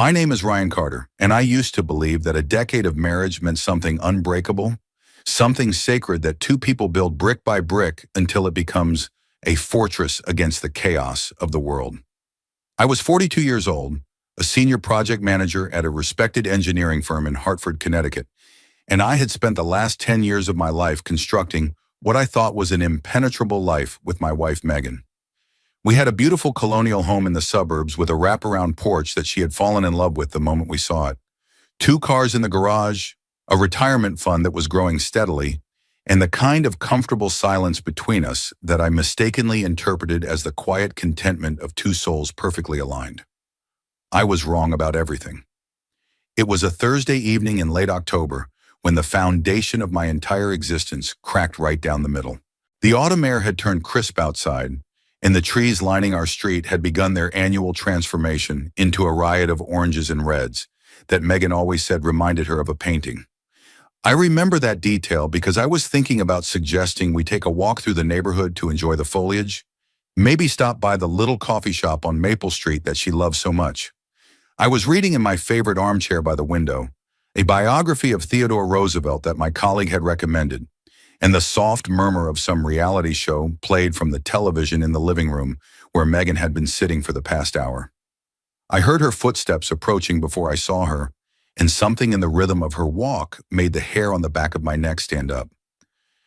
My name is Ryan Carter, and I used to believe that a decade of marriage meant something unbreakable, something sacred that two people build brick by brick until it becomes a fortress against the chaos of the world. I was 42 years old, a senior project manager at a respected engineering firm in Hartford, Connecticut, and I had spent the last 10 years of my life constructing what I thought was an impenetrable life with my wife, Megan. We had a beautiful colonial home in the suburbs with a wraparound porch that she had fallen in love with the moment we saw it. Two cars in the garage, a retirement fund that was growing steadily, and the kind of comfortable silence between us that I mistakenly interpreted as the quiet contentment of two souls perfectly aligned. I was wrong about everything. It was a Thursday evening in late October when the foundation of my entire existence cracked right down the middle. The autumn air had turned crisp outside, and the trees lining our street had begun their annual transformation into a riot of oranges and reds that Megan always said reminded her of a painting. I remember that detail because I was thinking about suggesting we take a walk through the neighborhood to enjoy the foliage, maybe stop by the little coffee shop on Maple Street that she loved so much. I was reading in my favorite armchair by the window, a biography of Theodore Roosevelt that my colleague had recommended, and the soft murmur of some reality show played from the television in the living room where Megan had been sitting for the past hour. I heard her footsteps approaching before I saw her, and something in the rhythm of her walk made the hair on the back of my neck stand up.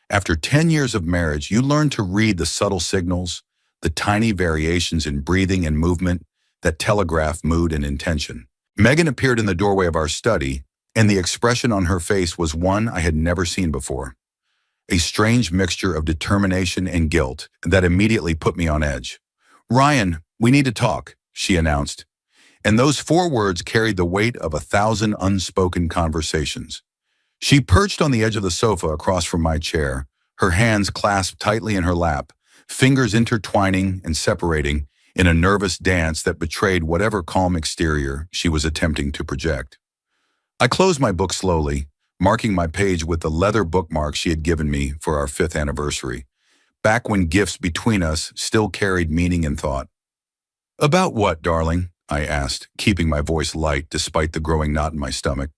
After 10 years of marriage, you learn to read the subtle signals, the tiny variations in breathing and movement that telegraph mood and intention. Megan appeared in the doorway of our study, and the expression on her face was one I had never seen before. A strange mixture of determination and guilt that immediately put me on edge. "Ryan, we need to talk," she announced. And those four words carried the weight of 1,000 unspoken conversations. She perched on the edge of the sofa across from my chair, her hands clasped tightly in her lap, fingers intertwining and separating in a nervous dance that betrayed whatever calm exterior she was attempting to project. I closed my book slowly, marking my page with the leather bookmark she had given me for our 5th anniversary, back when gifts between us still carried meaning and thought. "About what, darling?" I asked, keeping my voice light despite the growing knot in my stomach.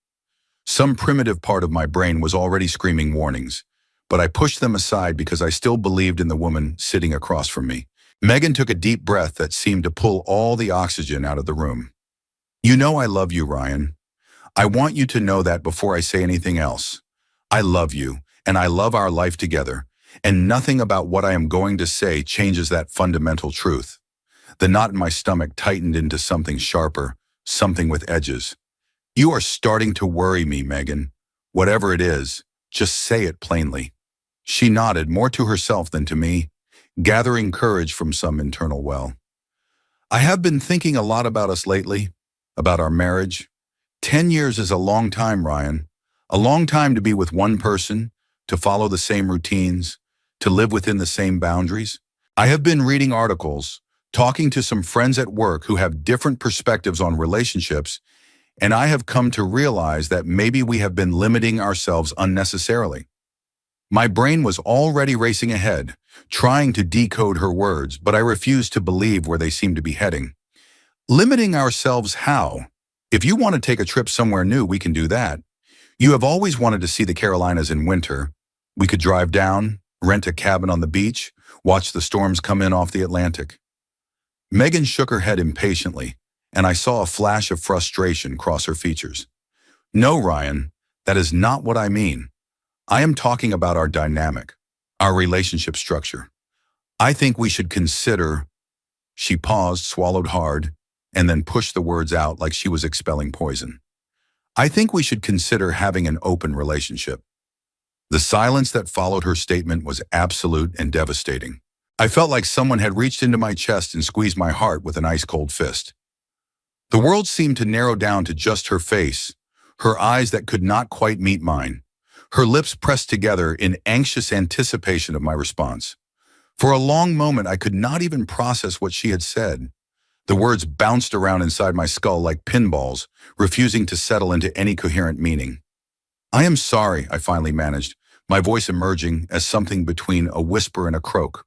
Some primitive part of my brain was already screaming warnings, but I pushed them aside because I still believed in the woman sitting across from me. Megan took a deep breath that seemed to pull all the oxygen out of the room. "You know I love you, Ryan. I want you to know that before I say anything else. I love you, and I love our life together, and nothing about what I am going to say changes that fundamental truth." The knot in my stomach tightened into something sharper, something with edges. "You are starting to worry me, Megan. Whatever it is, just say it plainly." She nodded, more to herself than to me, gathering courage from some internal well. "I have been thinking a lot about us lately, about our marriage. 10 years is a long time, Ryan. A long time to be with one person, to follow the same routines, to live within the same boundaries. I have been reading articles, talking to some friends at work who have different perspectives on relationships, and I have come to realize that maybe we have been limiting ourselves unnecessarily." My brain was already racing ahead, trying to decode her words, but I refused to believe where they seemed to be heading. "Limiting ourselves how? If you want to take a trip somewhere new, we can do that. You have always wanted to see the Carolinas in winter. We could drive down, rent a cabin on the beach, watch the storms come in off the Atlantic." Megan shook her head impatiently, and I saw a flash of frustration cross her features. "No, Ryan, that is not what I mean. I am talking about our dynamic, our relationship structure. I think we should consider—" She paused, swallowed hard, and then pushed the words out like she was expelling poison. "I think we should consider having an open relationship." The silence that followed her statement was absolute and devastating. I felt like someone had reached into my chest and squeezed my heart with an ice-cold fist. The world seemed to narrow down to just her face, her eyes that could not quite meet mine, her lips pressed together in anxious anticipation of my response. For a long moment, I could not even process what she had said. The words bounced around inside my skull like pinballs, refusing to settle into any coherent meaning. "I am sorry," I finally managed, my voice emerging as something between a whisper and a croak.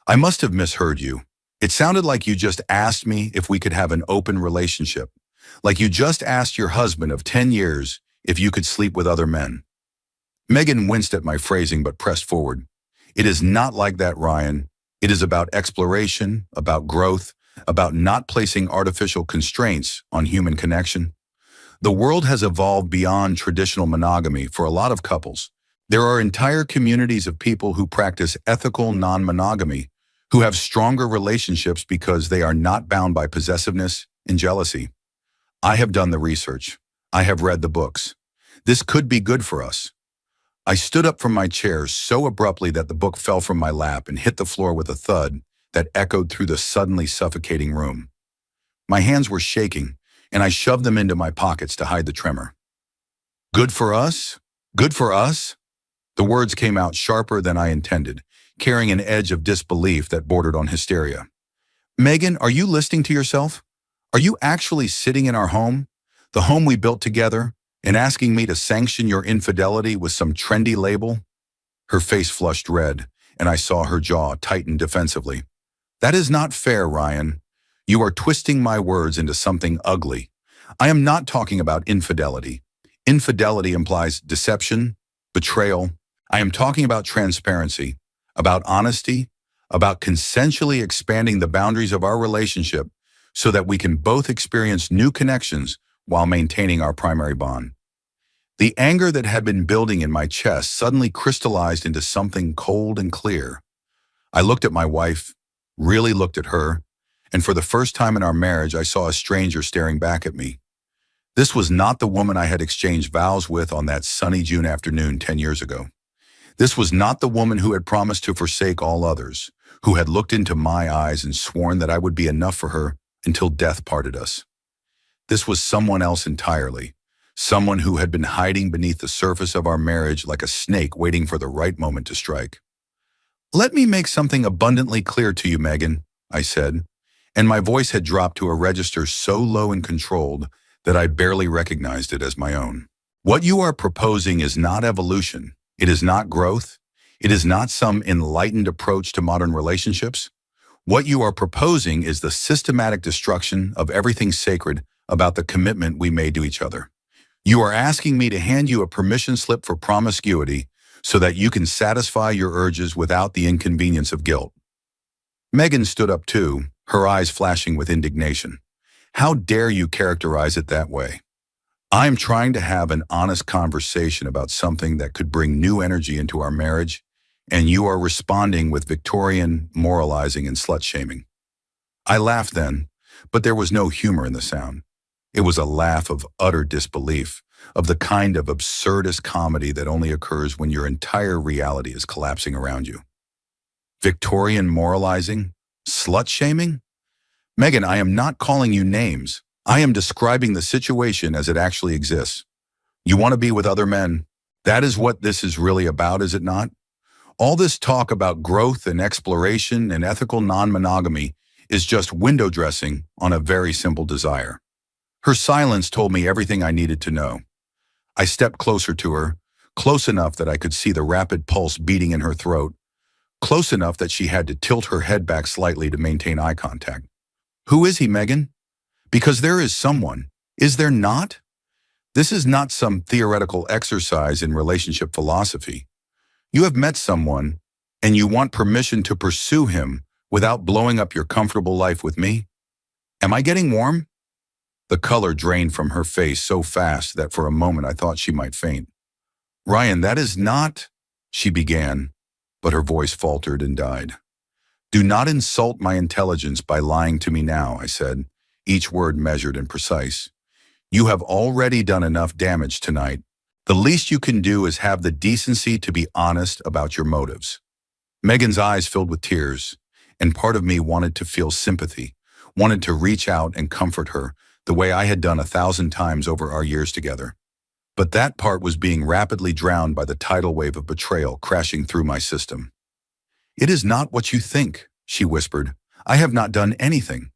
"I must have misheard you. It sounded like you just asked me if we could have an open relationship. Like you just asked your husband of 10 years if you could sleep with other men. Megan winced at my phrasing but pressed forward. It is not like that, Ryan. It is about exploration, about growth, about not placing artificial constraints on human connection. The world has evolved beyond traditional monogamy for a lot of couples. There are entire communities of people who practice ethical non-monogamy, who have stronger relationships because they are not bound by possessiveness and jealousy. I have done the research. I have read the books. This could be good for us. I stood up from my chair so abruptly that the book fell from my lap and hit the floor with a thud that echoed through the suddenly suffocating room. My hands were shaking, and I shoved them into my pockets to hide the tremor. Good for us? Good for us? The words came out sharper than I intended, carrying an edge of disbelief that bordered on hysteria. Megan, are you listening to yourself? Are you actually sitting in our home, the home we built together, and asking me to sanction your infidelity with some trendy label? Her face flushed red, and I saw her jaw tighten defensively. That is not fair, Ryan. You are twisting my words into something ugly. I am not talking about infidelity. Infidelity implies deception, betrayal. I am talking about transparency, about honesty, about consensually expanding the boundaries of our relationship so that we can both experience new connections while maintaining our primary bond. The anger that had been building in my chest suddenly crystallized into something cold and clear. I looked at my wife, really looked at her, and for the first time in our marriage, I saw a stranger staring back at me. This was not the woman I had exchanged vows with on that sunny June afternoon 10 years ago. This was not the woman who had promised to forsake all others, who had looked into my eyes and sworn that I would be enough for her until death parted us. This was someone else entirely, someone who had been hiding beneath the surface of our marriage like a snake waiting for the right moment to strike. Let me make something abundantly clear to you, Megan, I said, and my voice had dropped to a register so low and controlled that I barely recognized it as my own. What you are proposing is not evolution. It is not growth. It is not some enlightened approach to modern relationships. What you are proposing is the systematic destruction of everything sacred about the commitment we made to each other. You are asking me to hand you a permission slip for promiscuity so that you can satisfy your urges without the inconvenience of guilt. Megan stood up too, her eyes flashing with indignation. How dare you characterize it that way? I am trying to have an honest conversation about something that could bring new energy into our marriage, and you are responding with Victorian moralizing and slut-shaming. I laughed then, but there was no humor in the sound. It was a laugh of utter disbelief, of the kind of absurdist comedy that only occurs when your entire reality is collapsing around you. Victorian moralizing? Slut-shaming? Megan, I am not calling you names. I am describing the situation as it actually exists. You want to be with other men. That is what this is really about, is it not? All this talk about growth and exploration and ethical non-monogamy is just window dressing on a very simple desire. Her silence told me everything I needed to know. I stepped closer to her, close enough that I could see the rapid pulse beating in her throat, close enough that she had to tilt her head back slightly to maintain eye contact. Who is he, Megan? Because there is someone. Is there not? This is not some theoretical exercise in relationship philosophy. You have met someone, and you want permission to pursue him without blowing up your comfortable life with me? Am I getting warm? The color drained from her face so fast that for a moment I thought she might faint. Ryan, that is not, she began, but her voice faltered and died. Do not insult my intelligence by lying to me now, I said, each word measured and precise. You have already done enough damage tonight. The least you can do is have the decency to be honest about your motives. Megan's eyes filled with tears, and part of me wanted to feel sympathy, wanted to reach out and comfort her the way I had done 1,000 times over our years together. But that part was being rapidly drowned by the tidal wave of betrayal crashing through my system. It is not what you think, she whispered. I have not done anything.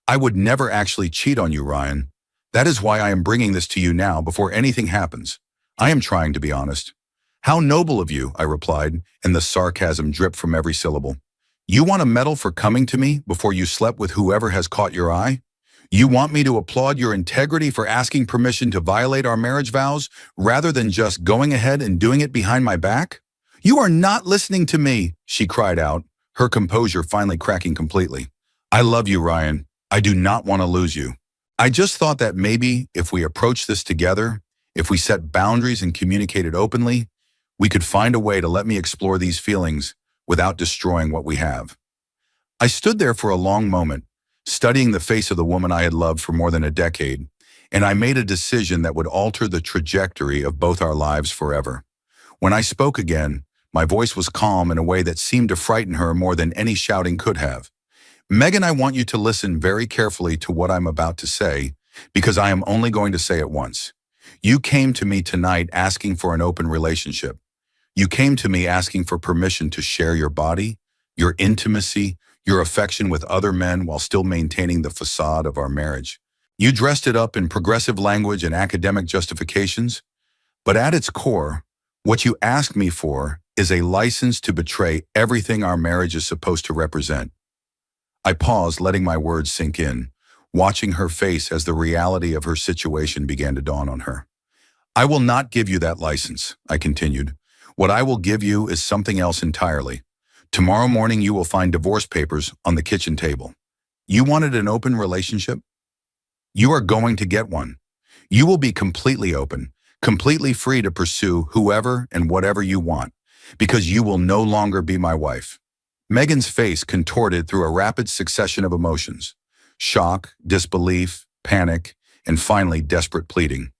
I would never actually cheat on you, Ryan. That is why I am bringing this to you now before anything happens. I am trying to be honest. How noble of you, I replied, and the sarcasm dripped from every syllable. You want a medal for coming to me before you slept with whoever has caught your eye? You want me to applaud your integrity for asking permission to violate our marriage vows rather than just going ahead and doing it behind my back? You are not listening to me, she cried out, her composure finally cracking completely. I love you, Ryan. I do not want to lose you. I just thought that maybe if we approach this together, if we set boundaries and communicated openly, we could find a way to let me explore these feelings without destroying what we have. I stood there for a long moment, studying the face of the woman I had loved for more than a decade, and I made a decision that would alter the trajectory of both our lives forever. When I spoke again, my voice was calm in a way that seemed to frighten her more than any shouting could have. Megan, I want you to listen very carefully to what I'm about to say, because I am only going to say it once. You came to me tonight asking for an open relationship. You came to me asking for permission to share your body, your intimacy, your affection with other men while still maintaining the facade of our marriage. You dressed it up in progressive language and academic justifications, but at its core, what you asked me for is a license to betray everything our marriage is supposed to represent. I paused, letting my words sink in, watching her face as the reality of her situation began to dawn on her. I will not give you that license, I continued. What I will give you is something else entirely. Tomorrow morning you will find divorce papers on the kitchen table. You wanted an open relationship? You are going to get one. You will be completely open, completely free to pursue whoever and whatever you want, because you will no longer be my wife. Megan's face contorted through a rapid succession of emotions: shock, disbelief, panic, and finally desperate pleading.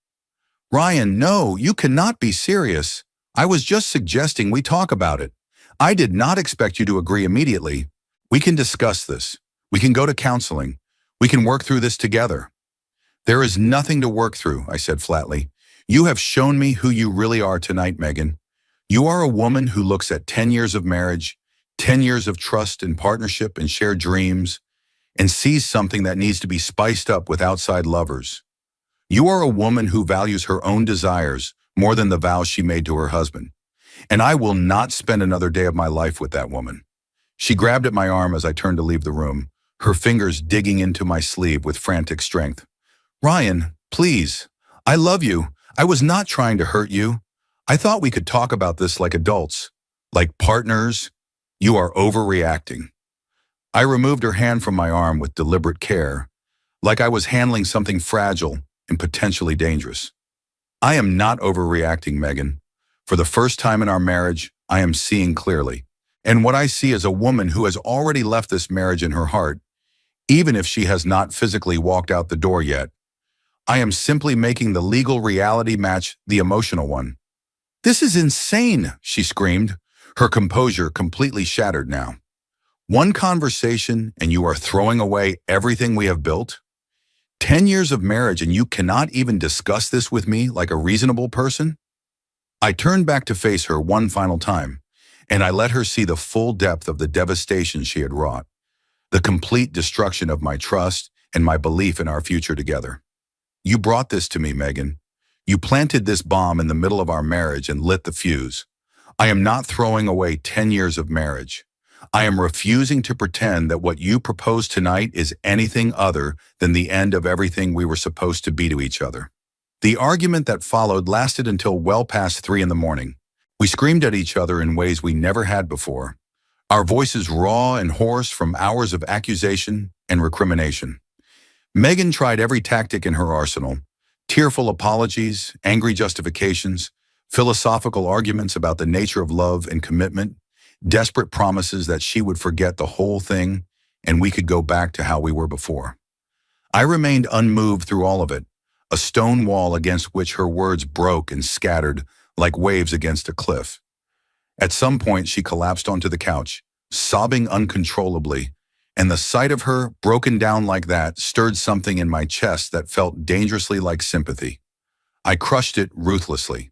Ryan, no, you cannot be serious. I was just suggesting we talk about it. I did not expect you to agree immediately. We can discuss this. We can go to counseling. We can work through this together. There is nothing to work through, I said flatly. You have shown me who you really are tonight, Megan. You are a woman who looks at 10 years of marriage, 10 years of trust and partnership and shared dreams, and sees something that needs to be spiced up with outside lovers. You are a woman who values her own desires more than the vows she made to her husband. And I will not spend another day of my life with that woman. She grabbed at my arm as I turned to leave the room, her fingers digging into my sleeve with frantic strength. Ryan, please. I love you. I was not trying to hurt you. I thought we could talk about this like adults, like partners. You are overreacting. I removed her hand from my arm with deliberate care, like I was handling something fragile and potentially dangerous. I am not overreacting, Megan. For the first time in our marriage, I am seeing clearly. And what I see is a woman who has already left this marriage in her heart, even if she has not physically walked out the door yet. I am simply making the legal reality match the emotional one. This is insane, she screamed, her composure completely shattered now. One conversation and you are throwing away everything we have built? 10 years of marriage and you cannot even discuss this with me like a reasonable person? I turned back to face her one final time, and I let her see the full depth of the devastation she had wrought, the complete destruction of my trust and my belief in our future together. You brought this to me, Megan. You planted this bomb in the middle of our marriage and lit the fuse. I am not throwing away 10 years of marriage. I am refusing to pretend that what you propose tonight is anything other than the end of everything we were supposed to be to each other. The argument that followed lasted until well past 3 in the morning. We screamed at each other in ways we never had before, our voices raw and hoarse from hours of accusation and recrimination. Megan tried every tactic in her arsenal: tearful apologies, angry justifications, philosophical arguments about the nature of love and commitment, desperate promises that she would forget the whole thing and we could go back to how we were before. I remained unmoved through all of it, a stone wall against which her words broke and scattered like waves against a cliff. At some point, she collapsed onto the couch, sobbing uncontrollably, and the sight of her, broken down like that, stirred something in my chest that felt dangerously like sympathy. I crushed it ruthlessly.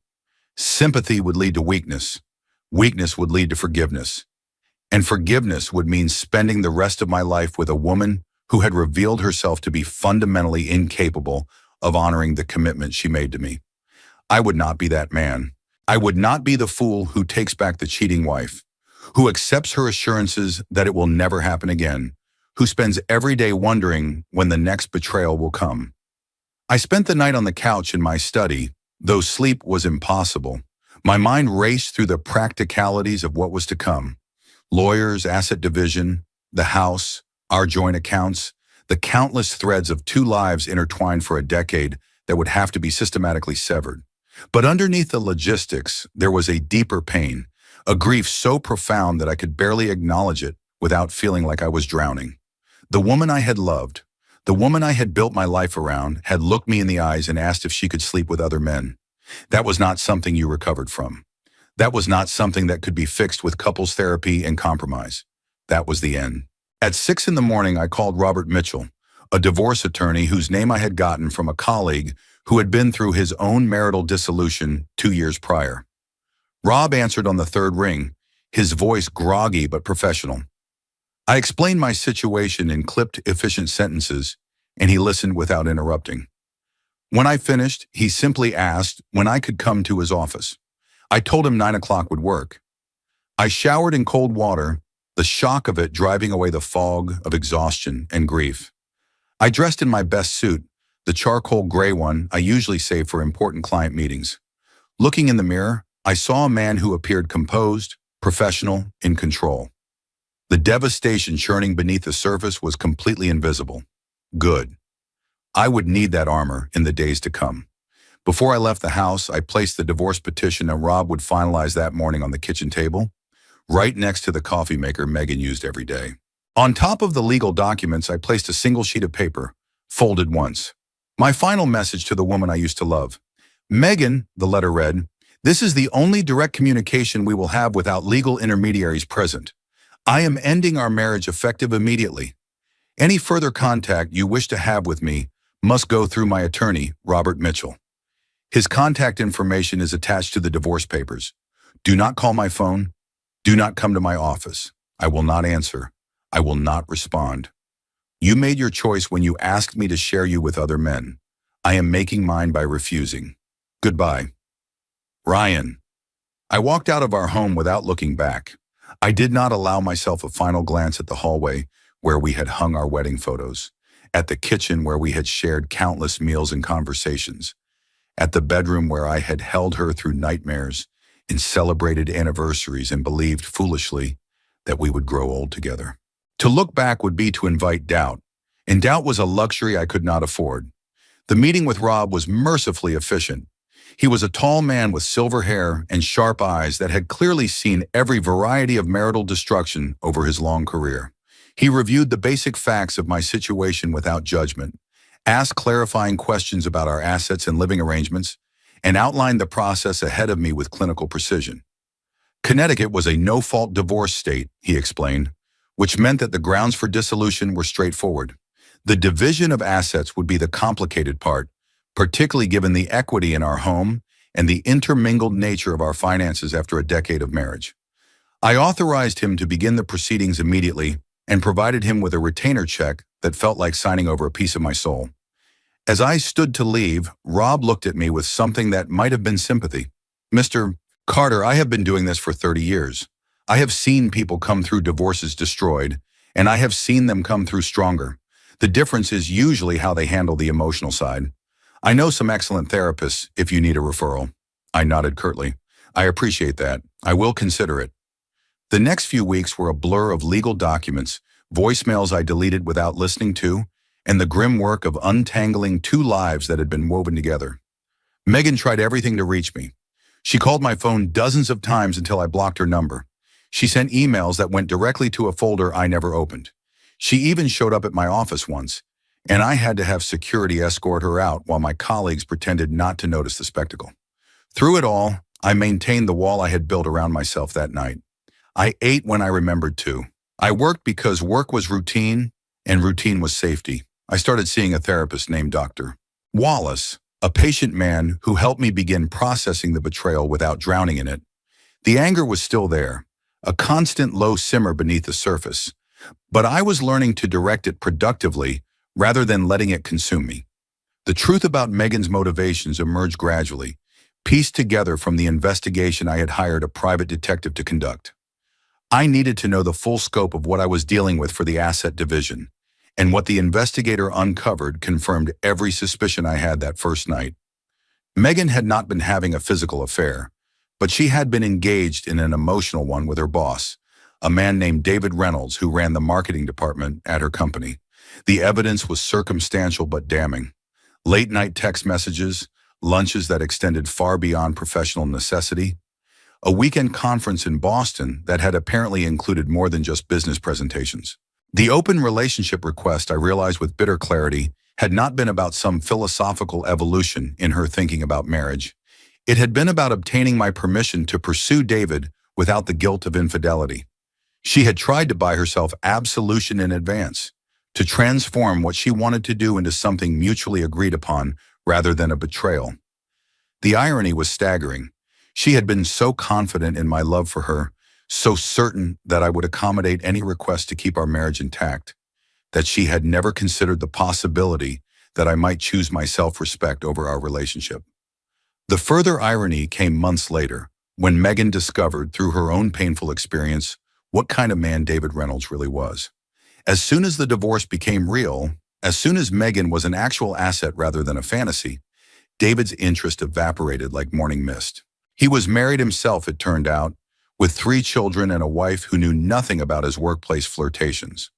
Sympathy would lead to weakness. Weakness would lead to forgiveness. And forgiveness would mean spending the rest of my life with a woman who had revealed herself to be fundamentally incapable of honoring the commitment she made to me. I would not be that man. I would not be the fool who takes back the cheating wife, who accepts her assurances that it will never happen again, who spends every day wondering when the next betrayal will come. I spent the night on the couch in my study, though sleep was impossible. My mind raced through the practicalities of what was to come. Lawyers, asset division, the house, our joint accounts, the countless threads of two lives intertwined for a decade that would have to be systematically severed. But underneath the logistics, there was a deeper pain, a grief so profound that I could barely acknowledge it without feeling like I was drowning. The woman I had loved, the woman I had built my life around, had looked me in the eyes and asked if she could sleep with other men. That was not something you recovered from. That was not something that could be fixed with couples therapy and compromise. That was the end. At 6 a.m, I called Robert Mitchell, a divorce attorney whose name I had gotten from a colleague who had been through his own marital dissolution 2 years prior. Rob answered on the third ring, his voice groggy but professional. I explained my situation in clipped, efficient sentences, and he listened without interrupting. When I finished, he simply asked when I could come to his office. I told him 9 o'clock would work. I showered in cold water, the shock of it driving away the fog of exhaustion and grief. I dressed in my best suit, the charcoal gray one I usually save for important client meetings. Looking in the mirror, I saw a man who appeared composed, professional, in control. The devastation churning beneath the surface was completely invisible. Good. I would need that armor in the days to come. Before I left the house, I placed the divorce petition and Rob would finalize that morning on the kitchen table, right next to the coffee maker Megan used every day. On top of the legal documents, I placed a single sheet of paper, folded once. My final message to the woman I used to love. Megan, the letter read, "This is the only direct communication we will have without legal intermediaries present. I am ending our marriage effective immediately. Any further contact you wish to have with me must go through my attorney, Robert Mitchell. His contact information is attached to the divorce papers. Do not call my phone. Do not come to my office. I will not answer. I will not respond. You made your choice when you asked me to share you with other men. I am making mine by refusing. Goodbye. Ryan." I walked out of our home without looking back. I did not allow myself a final glance at the hallway where we had hung our wedding photos, at the kitchen where we had shared countless meals and conversations, at the bedroom where I had held her through nightmares and celebrated anniversaries and believed foolishly that we would grow old together. To look back would be to invite doubt, and doubt was a luxury I could not afford. The meeting with Rob was mercifully efficient. He was a tall man with silver hair and sharp eyes that had clearly seen every variety of marital destruction over his long career. He reviewed the basic facts of my situation without judgment, asked clarifying questions about our assets and living arrangements, and outlined the process ahead of me with clinical precision. Connecticut was a no-fault divorce state, he explained, which meant that the grounds for dissolution were straightforward. The division of assets would be the complicated part, particularly given the equity in our home and the intermingled nature of our finances after a decade of marriage. I authorized him to begin the proceedings immediately and provided him with a retainer check that felt like signing over a piece of my soul. As I stood to leave, Rob looked at me with something that might have been sympathy. "Mr. Carter, I have been doing this for 30 years. I have seen people come through divorces destroyed, and I have seen them come through stronger. The difference is usually how they handle the emotional side. I know some excellent therapists if you need a referral." I nodded curtly. "I appreciate that. I will consider it." The next few weeks were a blur of legal documents, voicemails I deleted without listening to, and the grim work of untangling two lives that had been woven together. Megan tried everything to reach me. She called my phone dozens of times until I blocked her number. She sent emails that went directly to a folder I never opened. She even showed up at my office once, and I had to have security escort her out while my colleagues pretended not to notice the spectacle. Through it all, I maintained the wall I had built around myself that night. I ate when I remembered to. I worked because work was routine, and routine was safety. I started seeing a therapist named Dr. Wallace, a patient man who helped me begin processing the betrayal without drowning in it. The anger was still there, a constant low simmer beneath the surface, but I was learning to direct it productively rather than letting it consume me. The truth about Megan's motivations emerged gradually, pieced together from the investigation I had hired a private detective to conduct. I needed to know the full scope of what I was dealing with for the asset division, and what the investigator uncovered confirmed every suspicion I had that first night. Megan had not been having a physical affair, but she had been engaged in an emotional one with her boss, a man named David Reynolds who ran the marketing department at her company. The evidence was circumstantial but damning. Late-night text messages, lunches that extended far beyond professional necessity, a weekend conference in Boston that had apparently included more than just business presentations. The open relationship request, I realized with bitter clarity, had not been about some philosophical evolution in her thinking about marriage. It had been about obtaining my permission to pursue David without the guilt of infidelity. She had tried to buy herself absolution in advance, to transform what she wanted to do into something mutually agreed upon rather than a betrayal. The irony was staggering. She had been so confident in my love for her, so certain that I would accommodate any request to keep our marriage intact, that she had never considered the possibility that I might choose my self-respect over our relationship. The further irony came months later, when Megan discovered through her own painful experience what kind of man David Reynolds really was. As soon as the divorce became real, as soon as Megan was an actual asset rather than a fantasy, David's interest evaporated like morning mist. He was married himself, it turned out, with 3 children and a wife who knew nothing about his workplace flirtations.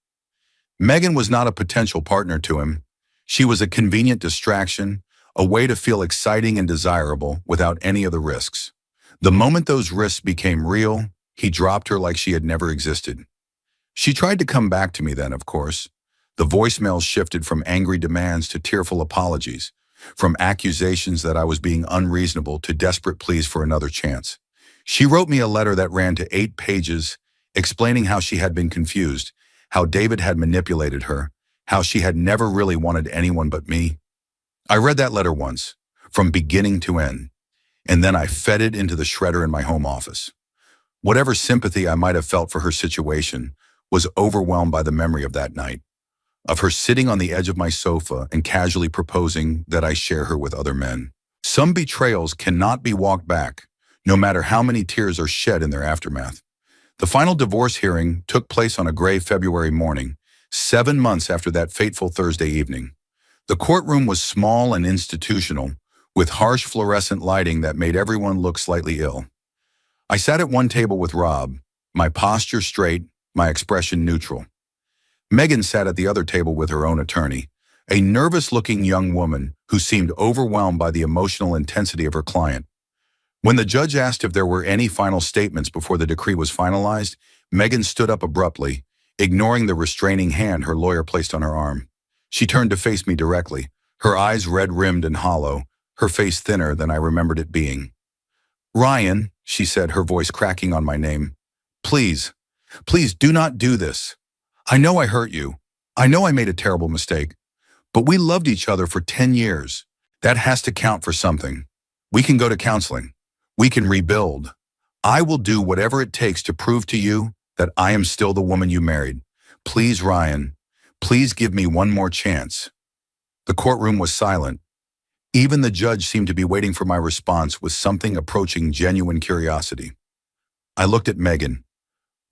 Megan was not a potential partner to him. She was a convenient distraction, a way to feel exciting and desirable without any of the risks. The moment those risks became real, he dropped her like she had never existed. She tried to come back to me then, of course. The voicemails shifted from angry demands to tearful apologies, from accusations that I was being unreasonable to desperate pleas for another chance. She wrote me a letter that ran to 8 pages, explaining how she had been confused, how David had manipulated her, how she had never really wanted anyone but me. I read that letter once, from beginning to end, and then I fed it into the shredder in my home office. Whatever sympathy I might have felt for her situation was overwhelmed by the memory of that night, of her sitting on the edge of my sofa and casually proposing that I share her with other men. Some betrayals cannot be walked back, no matter how many tears are shed in their aftermath. The final divorce hearing took place on a gray February morning, 7 months after that fateful Thursday evening. The courtroom was small and institutional, with harsh fluorescent lighting that made everyone look slightly ill. I sat at one table with Rob, my posture straight, my expression neutral. Megan sat at the other table with her own attorney, a nervous-looking young woman who seemed overwhelmed by the emotional intensity of her client. When the judge asked if there were any final statements before the decree was finalized, Megan stood up abruptly, ignoring the restraining hand her lawyer placed on her arm. She turned to face me directly, her eyes red-rimmed and hollow, her face thinner than I remembered it being. "Ryan," she said, her voice cracking on my name, please do not do this. I know I hurt you. I know I made a terrible mistake. But we loved each other for 10 years. That has to count for something. We can go to counseling. We can rebuild. I will do whatever it takes to prove to you that I am still the woman you married. Please, Ryan, please give me one more chance." The courtroom was silent. Even the judge seemed to be waiting for my response with something approaching genuine curiosity. I looked at Megan,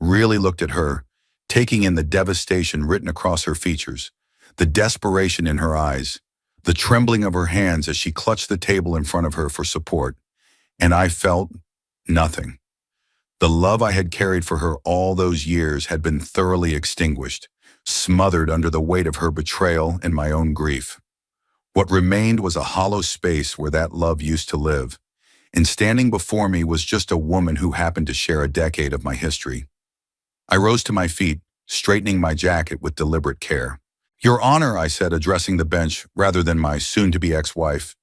really looked at her, taking in the devastation written across her features, the desperation in her eyes, the trembling of her hands as she clutched the table in front of her for support, and I felt nothing. The love I had carried for her all those years had been thoroughly extinguished, smothered under the weight of her betrayal and my own grief. What remained was a hollow space where that love used to live, and standing before me was just a woman who happened to share a decade of my history. I rose to my feet, straightening my jacket with deliberate care. "Your Honor," I said, addressing the bench rather than my soon-to-be ex-wife,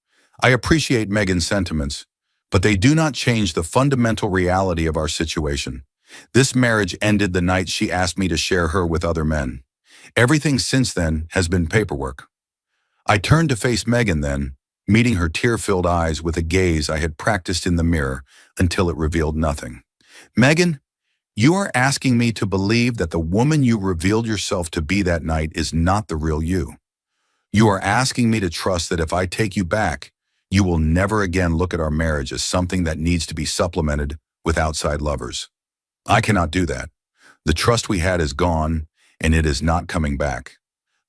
"I appreciate Megan's sentiments, but they do not change the fundamental reality of our situation. This marriage ended the night she asked me to share her with other men. Everything since then has been paperwork." I turned to face Megan then, meeting her tear-filled eyes with a gaze I had practiced in the mirror until it revealed nothing. "Megan, you are asking me to believe that the woman you revealed yourself to be that night is not the real you. You are asking me to trust that if I take you back, you will never again look at our marriage as something that needs to be supplemented with outside lovers. I cannot do that. The trust we had is gone, and it is not coming back.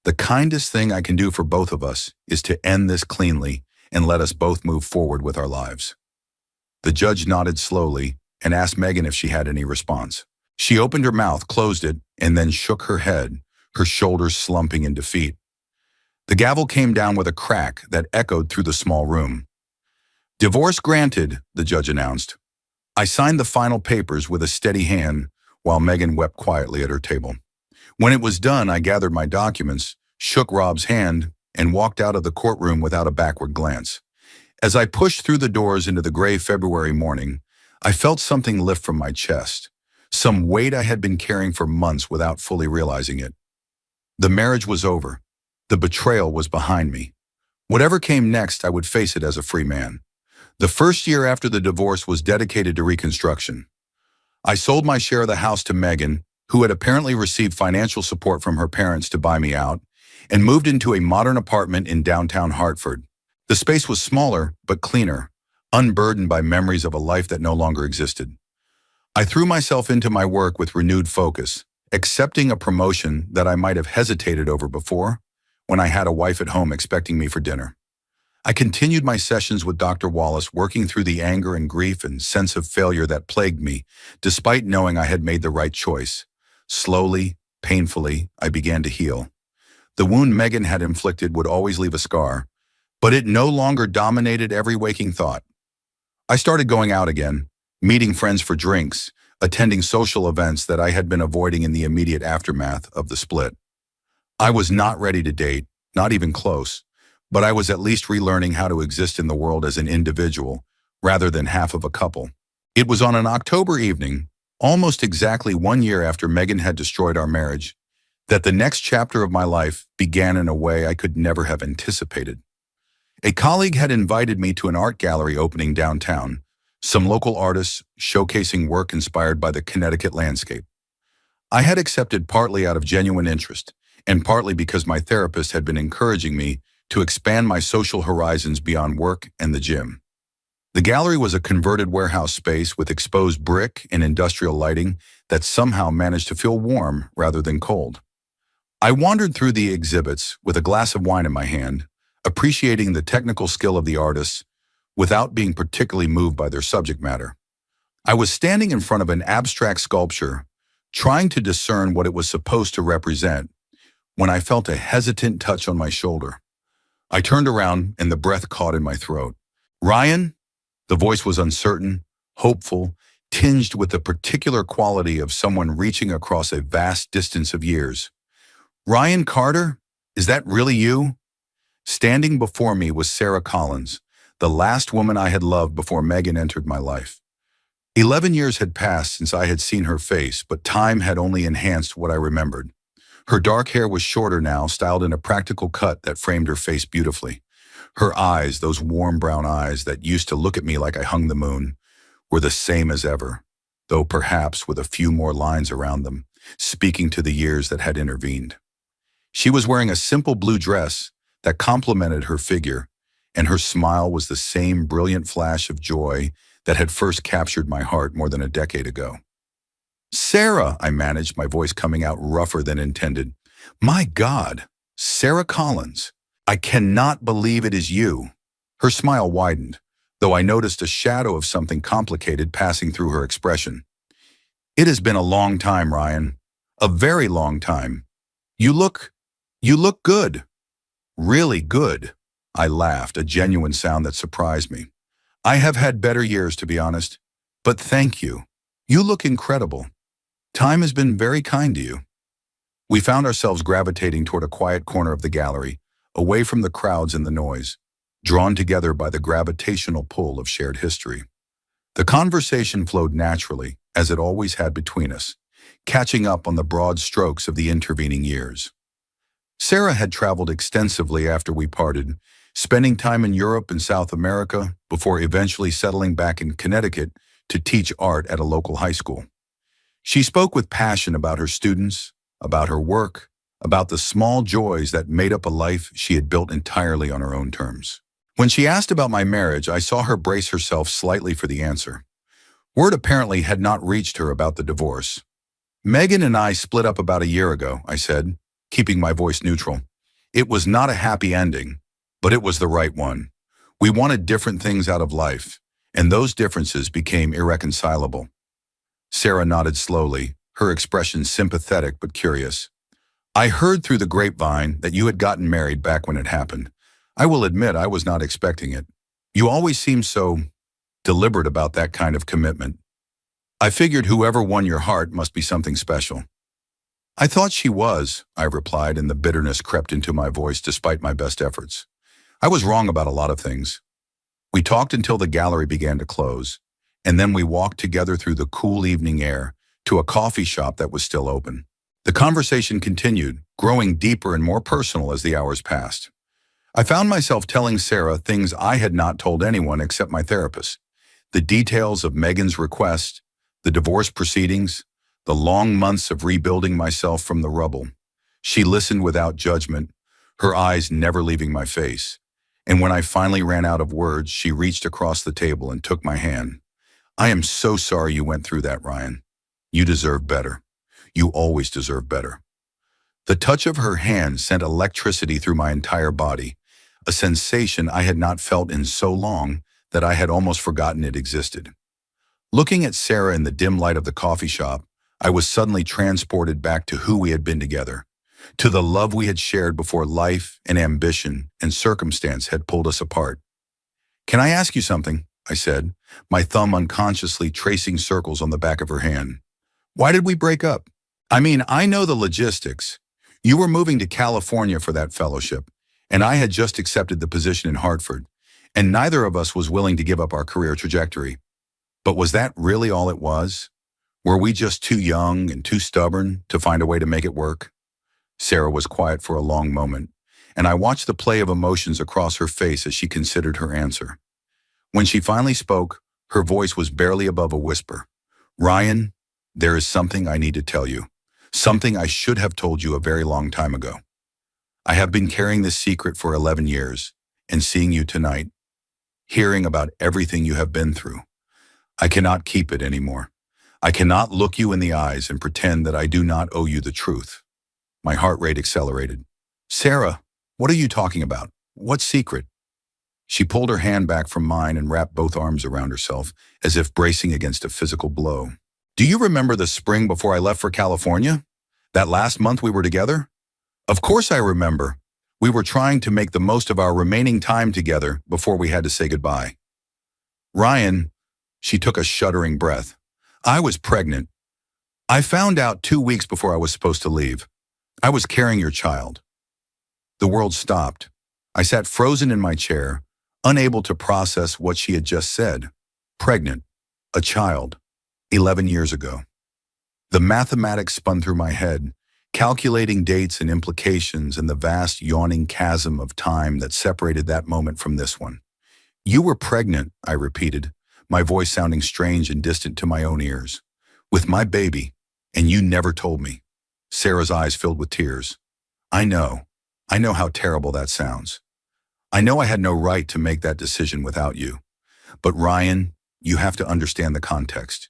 The kindest thing I can do for both of us is to end this cleanly and let us both move forward with our lives." The judge nodded slowly and asked Megan if she had any response. She opened her mouth, closed it, and then shook her head, her shoulders slumping in defeat. The gavel came down with a crack that echoed through the small room. "Divorce granted," the judge announced. I signed the final papers with a steady hand while Megan wept quietly at her table. When it was done, I gathered my documents, shook Rob's hand, and walked out of the courtroom without a backward glance. As I pushed through the doors into the gray February morning, I felt something lift from my chest, some weight I had been carrying for months without fully realizing it. The marriage was over. The betrayal was behind me. Whatever came next, I would face it as a free man. The first year after the divorce was dedicated to reconstruction. I sold my share of the house to Megan, who had apparently received financial support from her parents to buy me out, and moved into a modern apartment in downtown Hartford. The space was smaller, but cleaner, unburdened by memories of a life that no longer existed. I threw myself into my work with renewed focus, accepting a promotion that I might have hesitated over before, when I had a wife at home expecting me for dinner. I continued my sessions with Dr. Wallace, working through the anger and grief and sense of failure that plagued me, despite knowing I had made the right choice. Slowly, painfully, I began to heal. The wound Megan had inflicted would always leave a scar, but it no longer dominated every waking thought. I started going out again, meeting friends for drinks, attending social events that I had been avoiding in the immediate aftermath of the split. I was not ready to date, not even close, but I was at least relearning how to exist in the world as an individual, rather than half of a couple. It was on an October evening, almost exactly 1 year after Megan had destroyed our marriage, that the next chapter of my life began in a way I could never have anticipated. A colleague had invited me to an art gallery opening downtown, some local artists showcasing work inspired by the Connecticut landscape. I had accepted partly out of genuine interest, and partly because my therapist had been encouraging me to expand my social horizons beyond work and the gym. The gallery was a converted warehouse space with exposed brick and industrial lighting that somehow managed to feel warm rather than cold. I wandered through the exhibits with a glass of wine in my hand, appreciating the technical skill of the artists without being particularly moved by their subject matter. I was standing in front of an abstract sculpture, trying to discern what it was supposed to represent, when I felt a hesitant touch on my shoulder. I turned around and the breath caught in my throat. "Ryan?" The voice was uncertain, hopeful, tinged with the particular quality of someone reaching across a vast distance of years. "Ryan Carter? Is that really you?" Standing before me was Sarah Collins, the last woman I had loved before Megan entered my life. 11 years had passed since I had seen her face, but time had only enhanced what I remembered. Her dark hair was shorter now, styled in a practical cut that framed her face beautifully. Her eyes, those warm brown eyes that used to look at me like I hung the moon, were the same as ever, though perhaps with a few more lines around them, speaking to the years that had intervened. She was wearing a simple blue dress that complemented her figure, and her smile was the same brilliant flash of joy that had first captured my heart more than a decade ago. "Sarah," I managed, my voice coming out rougher than intended. "My God, Sarah Collins. I cannot believe it is you." Her smile widened, though I noticed a shadow of something complicated passing through her expression. "It has been a long time, Ryan. A very long time. You look good. Really good." I laughed, a genuine sound that surprised me. "I have had better years, to be honest. But thank you. You look incredible. Time has been very kind to you." We found ourselves gravitating toward a quiet corner of the gallery, away from the crowds and the noise, drawn together by the gravitational pull of shared history. The conversation flowed naturally, as it always had between us, catching up on the broad strokes of the intervening years. Sarah had traveled extensively after we parted, spending time in Europe and South America before eventually settling back in Connecticut to teach art at a local high school. She spoke with passion about her students, about her work, about the small joys that made up a life she had built entirely on her own terms. When she asked about my marriage, I saw her brace herself slightly for the answer. Word apparently had not reached her about the divorce. Megan and I split up about a year ago, I said, keeping my voice neutral. It was not a happy ending, but it was the right one. We wanted different things out of life, and those differences became irreconcilable. Sarah nodded slowly, her expression sympathetic but curious. I heard through the grapevine that you had gotten married back when it happened. I will admit I was not expecting it. You always seemed so deliberate about that kind of commitment. I figured whoever won your heart must be something special. I thought she was, I replied, and the bitterness crept into my voice despite my best efforts. I was wrong about a lot of things. We talked until the gallery began to close, and then we walked together through the cool evening air to a coffee shop that was still open. The conversation continued, growing deeper and more personal as the hours passed. I found myself telling Sarah things I had not told anyone except my therapist. The details of Megan's request, the divorce proceedings, the long months of rebuilding myself from the rubble. She listened without judgment, her eyes never leaving my face. And when I finally ran out of words, she reached across the table and took my hand. I am so sorry you went through that, Ryan. You deserve better. You always deserve better. The touch of her hand sent electricity through my entire body, a sensation I had not felt in so long that I had almost forgotten it existed. Looking at Sarah in the dim light of the coffee shop, I was suddenly transported back to who we had been together, to the love we had shared before life and ambition and circumstance had pulled us apart. Can I ask you something? I said, my thumb unconsciously tracing circles on the back of her hand. Why did we break up? I mean, I know the logistics. You were moving to California for that fellowship, and I had just accepted the position in Hartford, and neither of us was willing to give up our career trajectory. But was that really all it was? Were we just too young and too stubborn to find a way to make it work? Sarah was quiet for a long moment, and I watched the play of emotions across her face as she considered her answer. When she finally spoke, her voice was barely above a whisper. Ryan, there is something I need to tell you. Something I should have told you a very long time ago. I have been carrying this secret for 11 years, and seeing you tonight, hearing about everything you have been through, I cannot keep it anymore. I cannot look you in the eyes and pretend that I do not owe you the truth. My heart rate accelerated. Sarah, what are you talking about? What secret? She pulled her hand back from mine and wrapped both arms around herself, as if bracing against a physical blow. Do you remember the spring before I left for California? That last month we were together? Of course I remember. We were trying to make the most of our remaining time together before we had to say goodbye. Ryan, she took a shuddering breath. I was pregnant. I found out 2 weeks before I was supposed to leave. I was carrying your child. The world stopped. I sat frozen in my chair, unable to process what she had just said. Pregnant. A child. 11 years ago. The mathematics spun through my head, calculating dates and implications in the vast yawning chasm of time that separated that moment from this one. You were pregnant, I repeated, my voice sounding strange and distant to my own ears. With my baby, and you never told me. Sarah's eyes filled with tears. I know how terrible that sounds. I know I had no right to make that decision without you. But Ryan, you have to understand the context.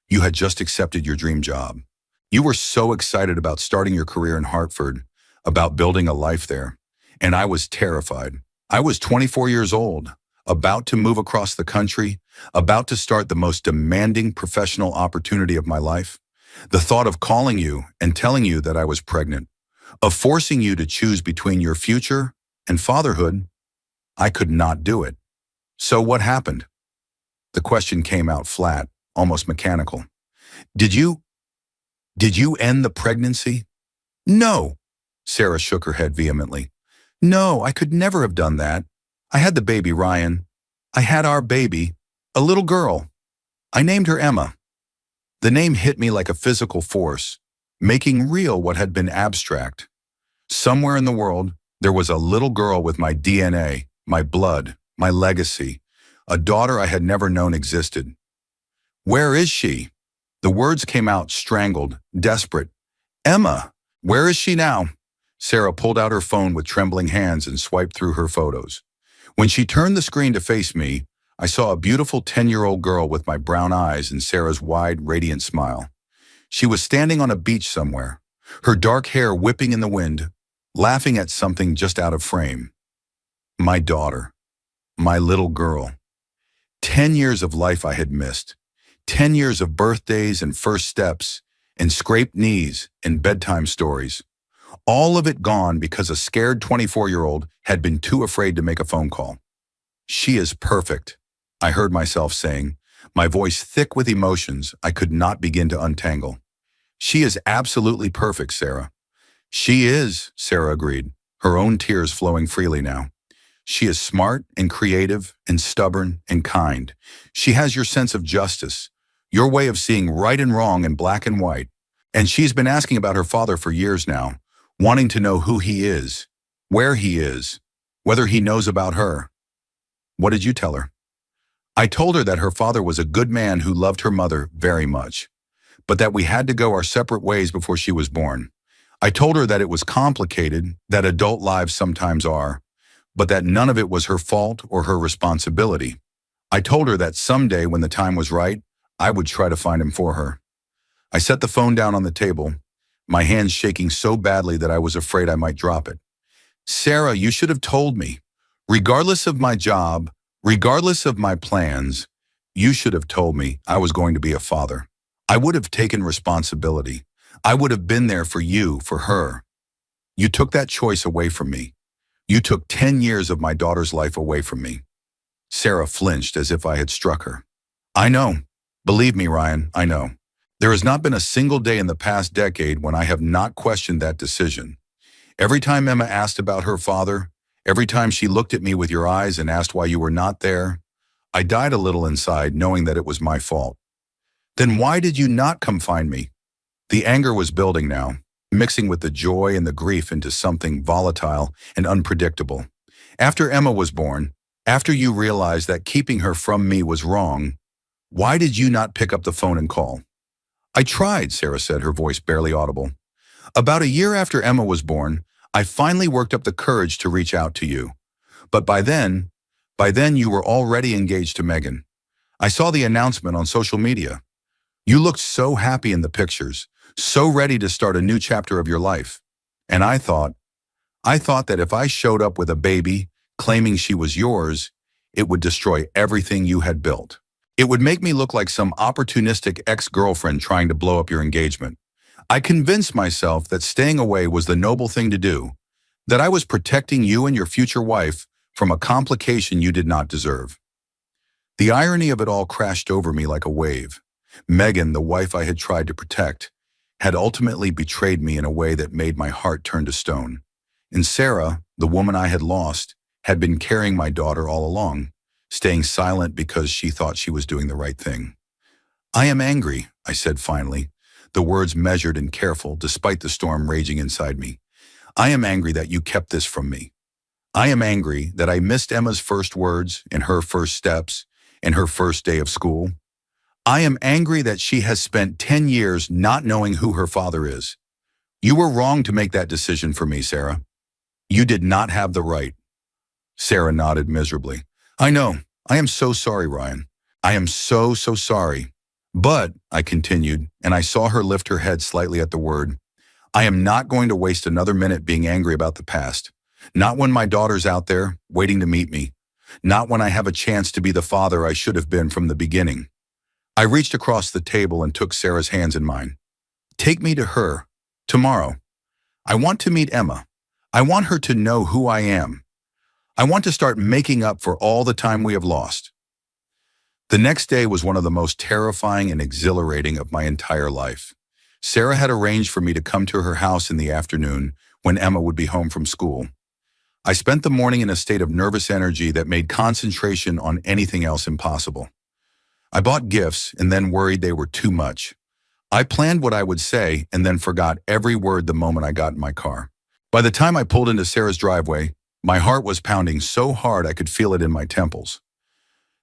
You had just accepted your dream job. You were so excited about starting your career in Hartford, about building a life there. And I was terrified. I was 24 years old, about to move across the country, about to start the most demanding professional opportunity of my life. The thought of calling you and telling you that I was pregnant, of forcing you to choose between your future and fatherhood, I could not do it. So what happened? The question came out flat, almost mechanical. Did you end the pregnancy? No. Sarah shook her head vehemently. No, I could never have done that. I had the baby, Ryan. I had our baby, a little girl. I named her Emma. The name hit me like a physical force, making real what had been abstract. Somewhere in the world, there was a little girl with my DNA, my blood, my legacy, a daughter I had never known existed. Where is she? The words came out strangled, desperate. Emma, where is she now? Sarah pulled out her phone with trembling hands and swiped through her photos. When she turned the screen to face me, I saw a beautiful 10-year-old girl with my brown eyes and Sarah's wide, radiant smile. She was standing on a beach somewhere, her dark hair whipping in the wind, laughing at something just out of frame. My daughter, my little girl. 10 years of life I had missed. 10 years of birthdays and first steps and scraped knees and bedtime stories. All of it gone because a scared 24-year-old had been too afraid to make a phone call. She is perfect, I heard myself saying, my voice thick with emotions I could not begin to untangle. She is absolutely perfect, Sarah. She is, Sarah agreed, her own tears flowing freely now. She is smart and creative and stubborn and kind. She has your sense of justice, your way of seeing right and wrong in black and white. And she's been asking about her father for years now, wanting to know who he is, where he is, whether he knows about her. What did you tell her? I told her that her father was a good man who loved her mother very much, but that we had to go our separate ways before she was born. I told her that it was complicated, that adult lives sometimes are, but that none of it was her fault or her responsibility. I told her that someday when the time was right, I would try to find him for her. I set the phone down on the table, my hands shaking so badly that I was afraid I might drop it. Sarah, you should have told me. Regardless of my job, regardless of my plans, you should have told me I was going to be a father. I would have taken responsibility. I would have been there for you, for her. You took that choice away from me. You took 10 years of my daughter's life away from me. Sarah flinched as if I had struck her. I know. Believe me, Ryan, I know. There has not been a single day in the past decade when I have not questioned that decision. Every time Emma asked about her father, every time she looked at me with your eyes and asked why you were not there, I died a little inside knowing that it was my fault. Then why did you not come find me? The anger was building now, mixing with the joy and the grief into something volatile and unpredictable. After Emma was born, after you realized that keeping her from me was wrong, why did you not pick up the phone and call? I tried, Sarah said, her voice barely audible. About a year after Emma was born, I finally worked up the courage to reach out to you. But by then you were already engaged to Megan. I saw the announcement on social media. You looked so happy in the pictures, so ready to start a new chapter of your life. And I thought that if I showed up with a baby, claiming she was yours, it would destroy everything you had built. It would make me look like some opportunistic ex-girlfriend trying to blow up your engagement. I convinced myself that staying away was the noble thing to do, that I was protecting you and your future wife from a complication you did not deserve. The irony of it all crashed over me like a wave. Megan, the wife I had tried to protect, had ultimately betrayed me in a way that made my heart turn to stone. And Sarah, the woman I had lost, had been carrying my daughter all along, staying silent because she thought she was doing the right thing. I am angry, I said finally, the words measured and careful despite the storm raging inside me. I am angry that you kept this from me. I am angry that I missed Emma's first words and her first steps and her first day of school. I am angry that she has spent 10 years not knowing who her father is. You were wrong to make that decision for me, Sarah. You did not have the right. Sarah nodded miserably. I know. I am so sorry, Ryan. I am so sorry. But, I continued, and I saw her lift her head slightly at the word, I am not going to waste another minute being angry about the past. Not when my daughter's out there, waiting to meet me. Not when I have a chance to be the father I should have been from the beginning. I reached across the table and took Sarah's hands in mine. Take me to her, tomorrow. I want to meet Emma. I want her to know who I am. I want to start making up for all the time we have lost. The next day was one of the most terrifying and exhilarating of my entire life. Sarah had arranged for me to come to her house in the afternoon when Emma would be home from school. I spent the morning in a state of nervous energy that made concentration on anything else impossible. I bought gifts and then worried they were too much. I planned what I would say and then forgot every word the moment I got in my car. By the time I pulled into Sarah's driveway, my heart was pounding so hard I could feel it in my temples.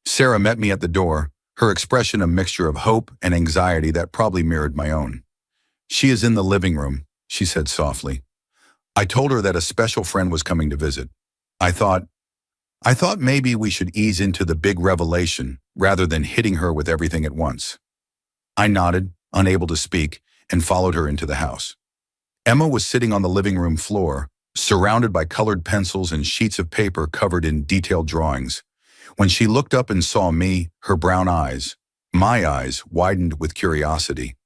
Sarah met me at the door, her expression a mixture of hope and anxiety that probably mirrored my own. She is in the living room, she said softly. I told her that a special friend was coming to visit. I thought maybe we should ease into the big revelation rather than hitting her with everything at once. I nodded, unable to speak, and followed her into the house. Emma was sitting on the living room floor, surrounded by colored pencils and sheets of paper covered in detailed drawings. When she looked up and saw me, her brown eyes, my eyes, widened with curiosity.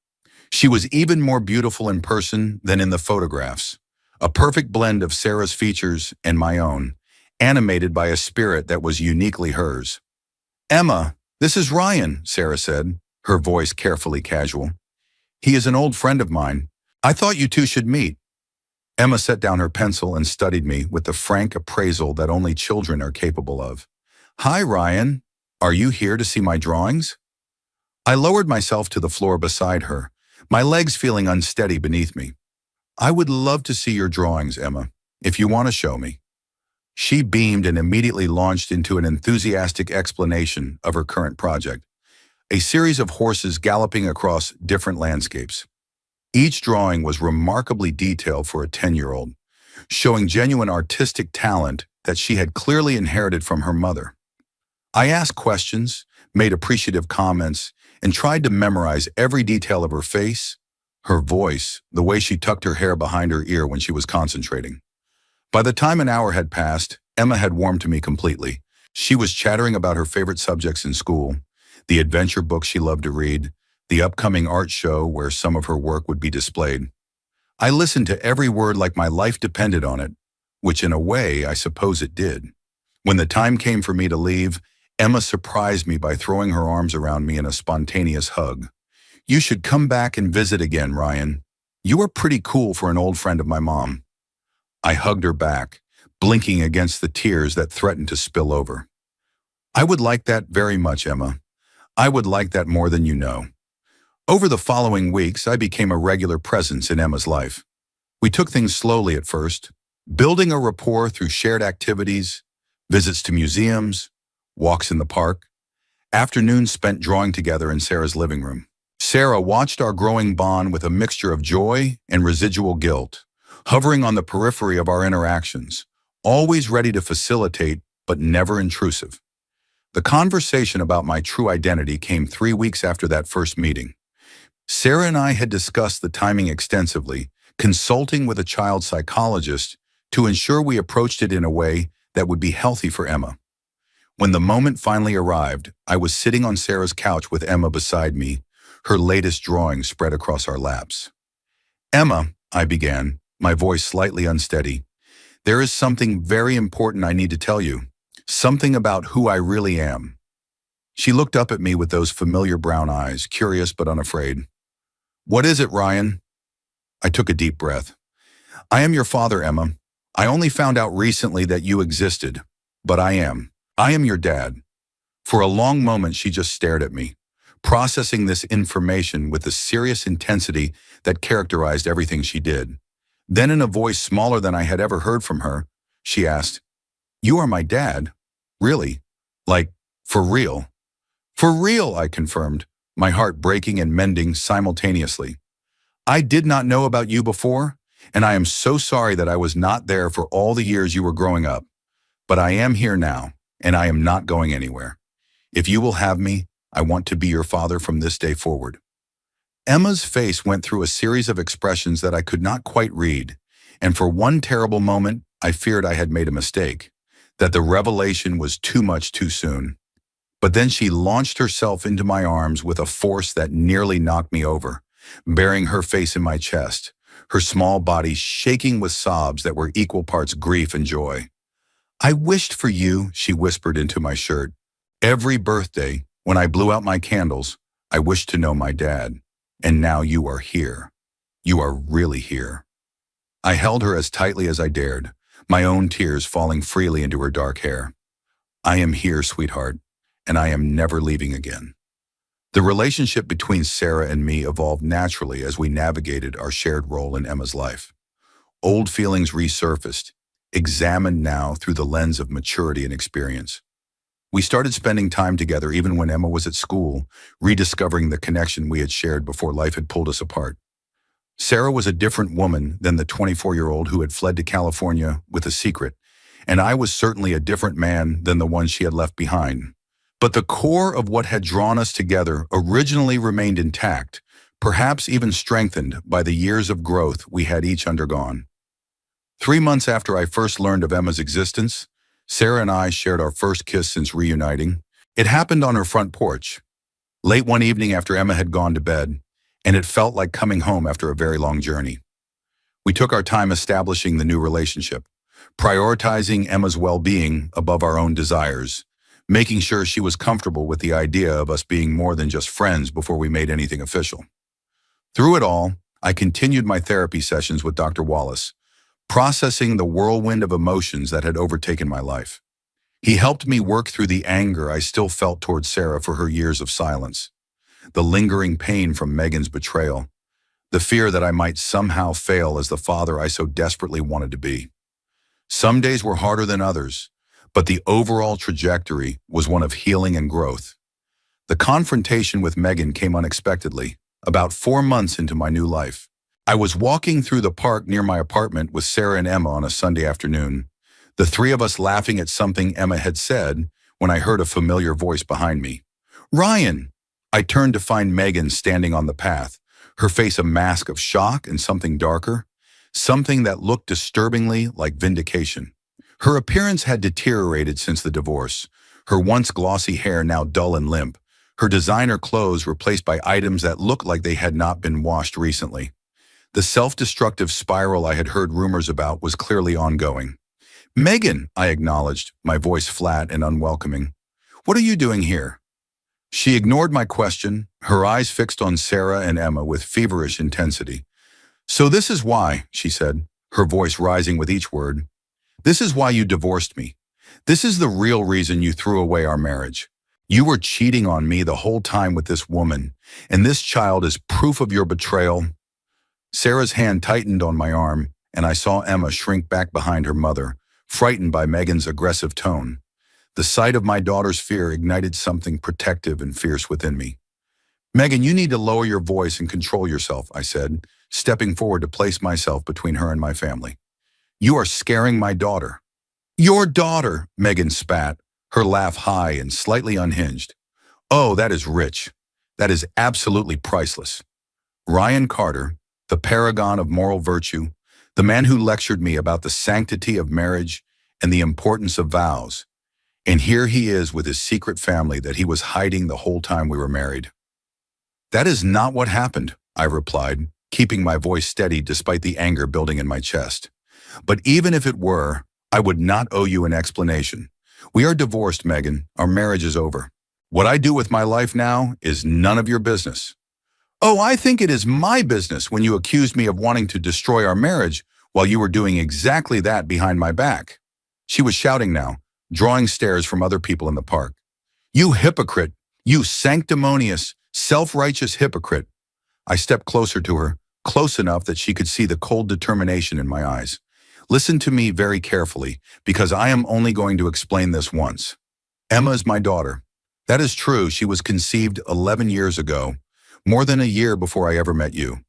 She was even more beautiful in person than in the photographs, a perfect blend of Sarah's features and my own, animated by a spirit that was uniquely hers. "Emma, this is Ryan," Sarah said, her voice carefully casual. "He is an old friend of mine. I thought you two should meet." Emma set down her pencil and studied me with the frank appraisal that only children are capable of. "Hi, Ryan. Are you here to see my drawings?" I lowered myself to the floor beside her, my legs feeling unsteady beneath me. "I would love to see your drawings, Emma, if you want to show me." She beamed and immediately launched into an enthusiastic explanation of her current project, a series of horses galloping across different landscapes. Each drawing was remarkably detailed for a 10-year-old, showing genuine artistic talent that she had clearly inherited from her mother. I asked questions, made appreciative comments, and tried to memorize every detail of her face, her voice, the way she tucked her hair behind her ear when she was concentrating. By the time an hour had passed, Emma had warmed to me completely. She was chattering about her favorite subjects in school, the adventure books she loved to read, the upcoming art show where some of her work would be displayed. I listened to every word like my life depended on it, which in a way I suppose it did. When the time came for me to leave, Emma surprised me by throwing her arms around me in a spontaneous hug. "You should come back and visit again, Ryan. You are pretty cool for an old friend of my mom." I hugged her back, blinking against the tears that threatened to spill over. "I would like that very much, Emma. I would like that more than you know." Over the following weeks, I became a regular presence in Emma's life. We took things slowly at first, building a rapport through shared activities, visits to museums, walks in the park, afternoons spent drawing together in Sarah's living room. Sarah watched our growing bond with a mixture of joy and residual guilt, hovering on the periphery of our interactions, always ready to facilitate but never intrusive. The conversation about my true identity came 3 weeks after that first meeting. Sarah and I had discussed the timing extensively, consulting with a child psychologist to ensure we approached it in a way that would be healthy for Emma. When the moment finally arrived, I was sitting on Sarah's couch with Emma beside me, her latest drawing spread across our laps. "Emma," I began, my voice slightly unsteady, "there is something very important I need to tell you, something about who I really am." She looked up at me with those familiar brown eyes, curious but unafraid. "What is it, Ryan?" I took a deep breath. "I am your father, Emma. I only found out recently that you existed, but I am. I am your dad." For a long moment, she just stared at me, processing this information with the serious intensity that characterized everything she did. Then in a voice smaller than I had ever heard from her, she asked, "You are my dad? Really? Like, for real?" "For real," I confirmed, my heart breaking and mending simultaneously. "I did not know about you before, and I am so sorry that I was not there for all the years you were growing up. But I am here now, and I am not going anywhere. If you will have me, I want to be your father from this day forward." Emma's face went through a series of expressions that I could not quite read, and for one terrible moment, I feared I had made a mistake, that the revelation was too much too soon. But then she launched herself into my arms with a force that nearly knocked me over, burying her face in my chest, her small body shaking with sobs that were equal parts grief and joy. "I wished for you," she whispered into my shirt. "Every birthday, when I blew out my candles, I wished to know my dad. And now you are here. You are really here." I held her as tightly as I dared, my own tears falling freely into her dark hair. "I am here, sweetheart, and I am never leaving again." The relationship between Sarah and me evolved naturally as we navigated our shared role in Emma's life. Old feelings resurfaced, examined now through the lens of maturity and experience. We started spending time together even when Emma was at school, rediscovering the connection we had shared before life had pulled us apart. Sarah was a different woman than the 24-year-old who had fled to California with a secret, and I was certainly a different man than the one she had left behind. But the core of what had drawn us together originally remained intact, perhaps even strengthened by the years of growth we had each undergone. 3 months after I first learned of Emma's existence, Sarah and I shared our first kiss since reuniting. It happened on her front porch, late one evening after Emma had gone to bed, and it felt like coming home after a very long journey. We took our time establishing the new relationship, prioritizing Emma's well-being above our own desires, making sure she was comfortable with the idea of us being more than just friends before we made anything official. Through it all, I continued my therapy sessions with Dr. Wallace, processing the whirlwind of emotions that had overtaken my life. He helped me work through the anger I still felt towards Sarah for her years of silence, the lingering pain from Megan's betrayal, the fear that I might somehow fail as the father I so desperately wanted to be. Some days were harder than others, but the overall trajectory was one of healing and growth. The confrontation with Megan came unexpectedly, about 4 months into my new life. I was walking through the park near my apartment with Sarah and Emma on a Sunday afternoon, the three of us laughing at something Emma had said when I heard a familiar voice behind me. "Ryan!" I turned to find Megan standing on the path, her face a mask of shock and something darker, something that looked disturbingly like vindication. Her appearance had deteriorated since the divorce, her once glossy hair now dull and limp, her designer clothes replaced by items that looked like they had not been washed recently. The self-destructive spiral I had heard rumors about was clearly ongoing. "Megan," I acknowledged, my voice flat and unwelcoming. "What are you doing here?" She ignored my question, her eyes fixed on Sarah and Emma with feverish intensity. "So this is why," she said, her voice rising with each word. "This is why you divorced me. This is the real reason you threw away our marriage. You were cheating on me the whole time with this woman, and this child is proof of your betrayal." Sarah's hand tightened on my arm, and I saw Emma shrink back behind her mother, frightened by Megan's aggressive tone. The sight of my daughter's fear ignited something protective and fierce within me. "Megan, you need to lower your voice and control yourself," I said, stepping forward to place myself between her and my family. "You are scaring my daughter." "Your daughter," Megan spat, her laugh high and slightly unhinged. "Oh, that is rich. That is absolutely priceless." Ryan Carter, the paragon of moral virtue, the man who lectured me about the sanctity of marriage and the importance of vows. And here he is with his secret family that he was hiding the whole time we were married. "That is not what happened," I replied, keeping my voice steady despite the anger building in my chest. "But even if it were, I would not owe you an explanation. We are divorced, Megan. Our marriage is over. What I do with my life now is none of your business." "Oh, I think it is my business when you accused me of wanting to destroy our marriage while you were doing exactly that behind my back." She was shouting now, drawing stares from other people in the park. "You hypocrite! You sanctimonious, self-righteous hypocrite!" I stepped closer to her, close enough that she could see the cold determination in my eyes. "Listen to me very carefully, because I am only going to explain this once. Emma is my daughter. That is true, she was conceived 11 years ago, more than a year before I ever met you.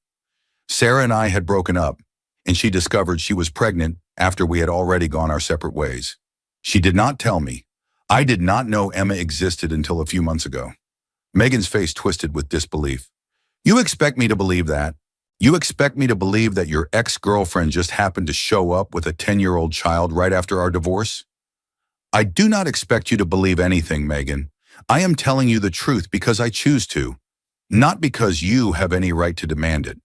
Sarah and I had broken up, and she discovered she was pregnant after we had already gone our separate ways. She did not tell me. I did not know Emma existed until a few months ago." Megan's face twisted with disbelief. "You expect me to believe that? You expect me to believe that your ex-girlfriend just happened to show up with a 10-year-old child right after our divorce?" "I do not expect you to believe anything, Megan. I am telling you the truth because I choose to, not because you have any right to demand it.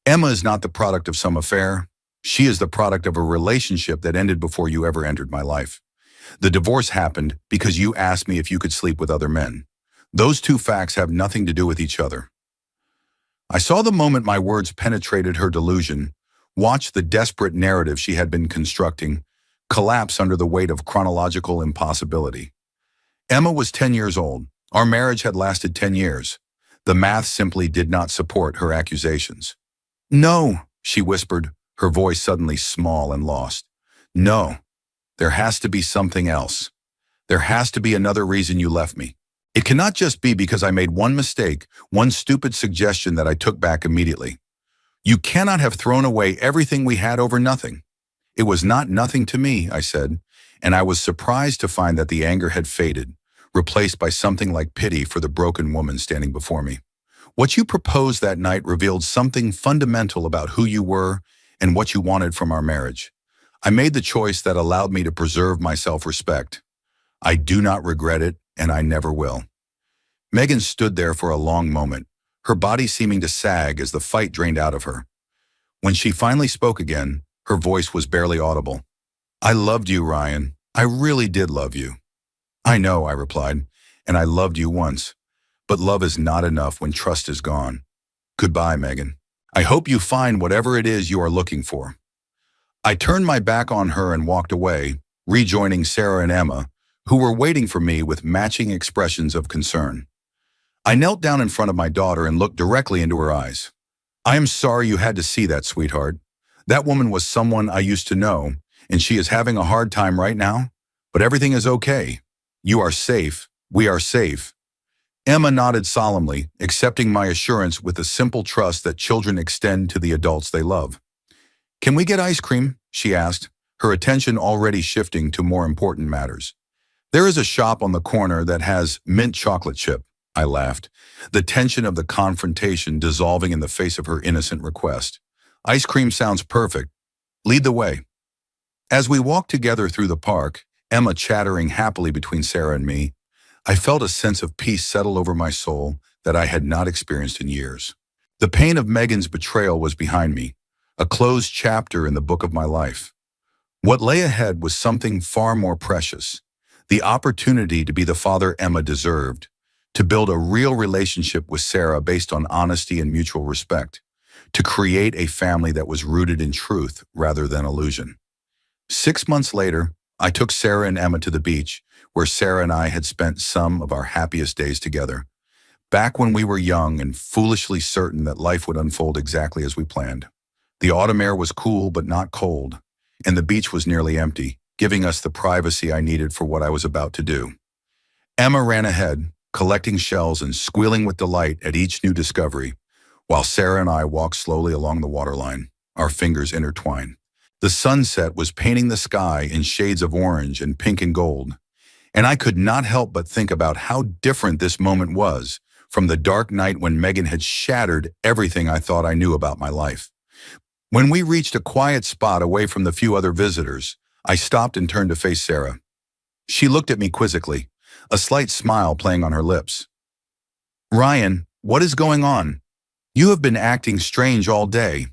Emma is not the product of some affair. She is the product of a relationship that ended before you ever entered my life. The divorce happened because you asked me if you could sleep with other men. Those two facts have nothing to do with each other." I saw the moment my words penetrated her delusion, watched the desperate narrative she had been constructing collapse under the weight of chronological impossibility. Emma was 10 years old. Our marriage had lasted 10 years. The math simply did not support her accusations. "No," she whispered, her voice suddenly small and lost. "No, there has to be something else. There has to be another reason you left me. It cannot just be because I made one mistake, one stupid suggestion that I took back immediately. You cannot have thrown away everything we had over nothing." "It was not nothing to me," I said, and I was surprised to find that the anger had faded, replaced by something like pity for the broken woman standing before me. What you proposed that night revealed something fundamental about who you were and what you wanted from our marriage. I made the choice that allowed me to preserve my self-respect. I do not regret it, and I never will. Megan stood there for a long moment, her body seeming to sag as the fight drained out of her. When she finally spoke again, her voice was barely audible. I loved you, Ryan. I really did love you. I know, I replied, and I loved you once. But love is not enough when trust is gone. Goodbye, Megan. I hope you find whatever it is you are looking for. I turned my back on her and walked away, rejoining Sarah and Emma, who were waiting for me with matching expressions of concern. I knelt down in front of my daughter and looked directly into her eyes. I am sorry you had to see that, sweetheart. That woman was someone I used to know, and she is having a hard time right now, but everything is okay. You are safe. We are safe. Emma nodded solemnly, accepting my assurance with the simple trust that children extend to the adults they love. Can we get ice cream? She asked, her attention already shifting to more important matters. There is a shop on the corner that has mint chocolate chip, I laughed, the tension of the confrontation dissolving in the face of her innocent request. Ice cream sounds perfect. Lead the way. As we walked together through the park, Emma chattering happily between Sarah and me, I felt a sense of peace settle over my soul that I had not experienced in years. The pain of Megan's betrayal was behind me, a closed chapter in the book of my life. What lay ahead was something far more precious, the opportunity to be the father Emma deserved, to build a real relationship with Sarah based on honesty and mutual respect, to create a family that was rooted in truth rather than illusion. 6 months later, I took Sarah and Emma to the beach, where Sarah and I had spent some of our happiest days together, back when we were young and foolishly certain that life would unfold exactly as we planned. The autumn air was cool but not cold, and the beach was nearly empty, giving us the privacy I needed for what I was about to do. Emma ran ahead, collecting shells and squealing with delight at each new discovery, while Sarah and I walked slowly along the waterline, our fingers intertwined. The sunset was painting the sky in shades of orange and pink and gold, and I could not help but think about how different this moment was from the dark night when Megan had shattered everything I thought I knew about my life. When we reached a quiet spot away from the few other visitors, I stopped and turned to face Sarah. She looked at me quizzically, a slight smile playing on her lips. Ryan, what is going on? You have been acting strange all day.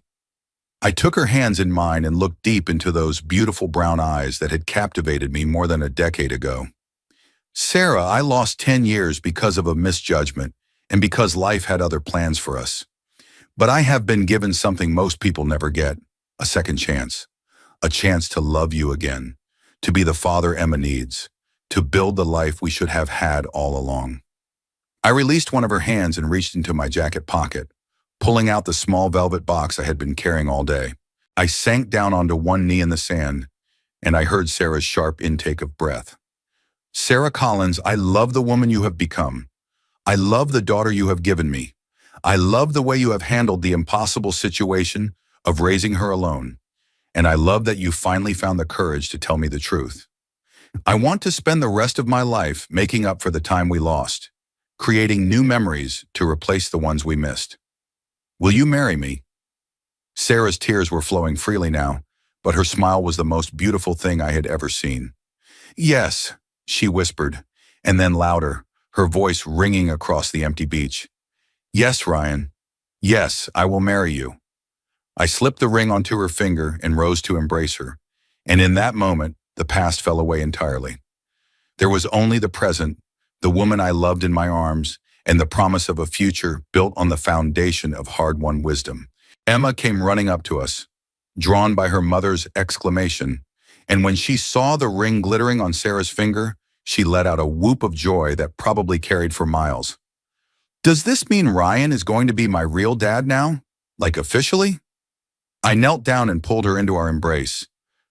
I took her hands in mine and looked deep into those beautiful brown eyes that had captivated me more than a decade ago. Sarah, I lost 10 years because of a misjudgment and because life had other plans for us. But I have been given something most people never get, a second chance. A chance to love you again, to be the father Emma needs, to build the life we should have had all along. I released one of her hands and reached into my jacket pocket, pulling out the small velvet box I had been carrying all day. I sank down onto one knee in the sand, and I heard Sarah's sharp intake of breath. Sarah Collins, I love the woman you have become. I love the daughter you have given me. I love the way you have handled the impossible situation of raising her alone. And I love that you finally found the courage to tell me the truth. I want to spend the rest of my life making up for the time we lost, creating new memories to replace the ones we missed. Will you marry me? Sarah's tears were flowing freely now, but her smile was the most beautiful thing I had ever seen. Yes, she whispered, and then louder, her voice ringing across the empty beach. Yes, Ryan. Yes, I will marry you. I slipped the ring onto her finger and rose to embrace her, and in that moment, the past fell away entirely. There was only the present, the woman I loved in my arms, and the promise of a future built on the foundation of hard-won wisdom. Emma came running up to us, drawn by her mother's exclamation, and when she saw the ring glittering on Sarah's finger, she let out a whoop of joy that probably carried for miles. Does this mean Ryan is going to be my real dad now? Like officially? I knelt down and pulled her into our embrace,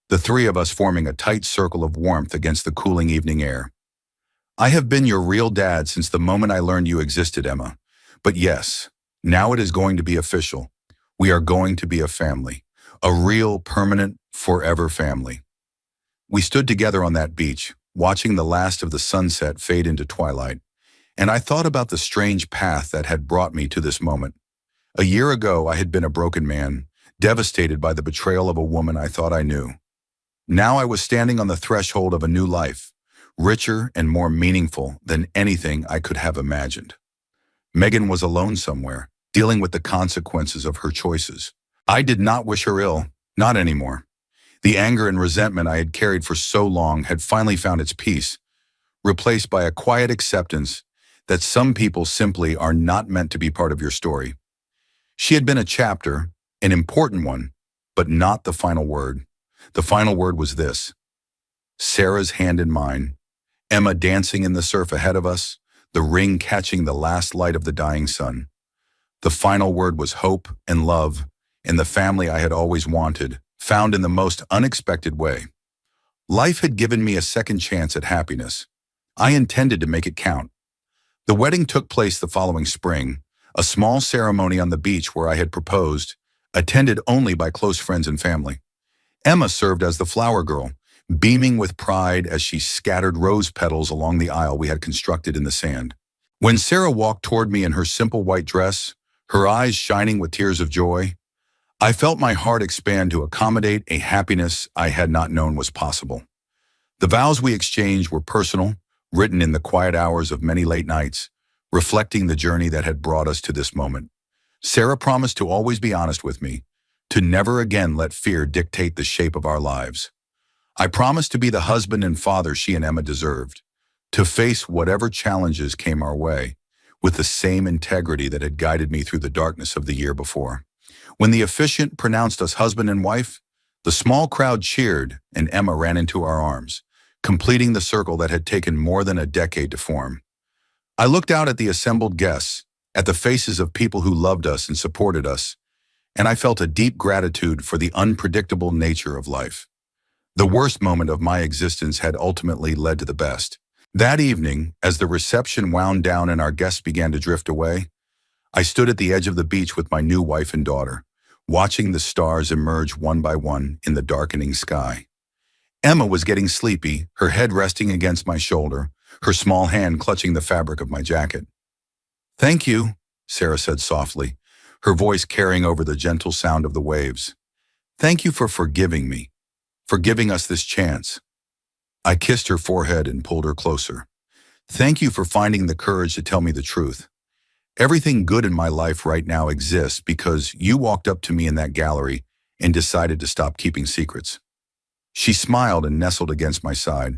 the three of us forming a tight circle of warmth against the cooling evening air. I have been your real dad since the moment I learned you existed, Emma. But yes, now it is going to be official. We are going to be a family, a real, permanent, forever family. We stood together on that beach, watching the last of the sunset fade into twilight, and I thought about the strange path that had brought me to this moment. A year ago, I had been a broken man, devastated by the betrayal of a woman I thought I knew. Now I was standing on the threshold of a new life, richer and more meaningful than anything I could have imagined. Megan was alone somewhere, dealing with the consequences of her choices. I did not wish her ill, not anymore. The anger and resentment I had carried for so long had finally found its peace, replaced by a quiet acceptance that some people simply are not meant to be part of your story. She had been a chapter, an important one, but not the final word. The final word was this: Sarah's hand in mine, Emma dancing in the surf ahead of us, the ring catching the last light of the dying sun. The final word was hope and love, and the family I had always wanted, found in the most unexpected way. Life had given me a second chance at happiness. I intended to make it count. The wedding took place the following spring, a small ceremony on the beach where I had proposed, attended only by close friends and family. Emma served as the flower girl, beaming with pride as she scattered rose petals along the aisle we had constructed in the sand. When Sarah walked toward me in her simple white dress, her eyes shining with tears of joy, I felt my heart expand to accommodate a happiness I had not known was possible. The vows we exchanged were personal, written in the quiet hours of many late nights, reflecting the journey that had brought us to this moment. Sarah promised to always be honest with me, to never again let fear dictate the shape of our lives. I promised to be the husband and father she and Emma deserved, to face whatever challenges came our way, with the same integrity that had guided me through the darkness of the year before. When the officiant pronounced us husband and wife, the small crowd cheered and Emma ran into our arms, completing the circle that had taken more than a decade to form. I looked out at the assembled guests, at the faces of people who loved us and supported us, and I felt a deep gratitude for the unpredictable nature of life. The worst moment of my existence had ultimately led to the best. That evening, as the reception wound down and our guests began to drift away, I stood at the edge of the beach with my new wife and daughter, watching the stars emerge one by one in the darkening sky. Emma was getting sleepy, her head resting against my shoulder, her small hand clutching the fabric of my jacket. "Thank you," Sarah said softly, her voice carrying over the gentle sound of the waves. "Thank you for forgiving me, for giving us this chance." I kissed her forehead and pulled her closer. "Thank you for finding the courage to tell me the truth. Everything good in my life right now exists because you walked up to me in that gallery and decided to stop keeping secrets." She smiled and nestled against my side,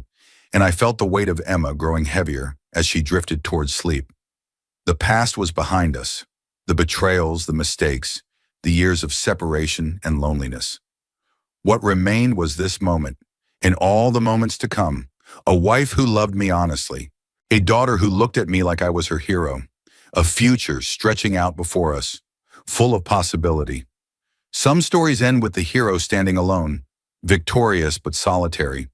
and I felt the weight of Emma growing heavier as she drifted towards sleep. The past was behind us, the betrayals, the mistakes, the years of separation and loneliness. What remained was this moment, and all the moments to come, a wife who loved me honestly, a daughter who looked at me like I was her hero, a future stretching out before us, full of possibility. Some stories end with the hero standing alone, victorious but solitary.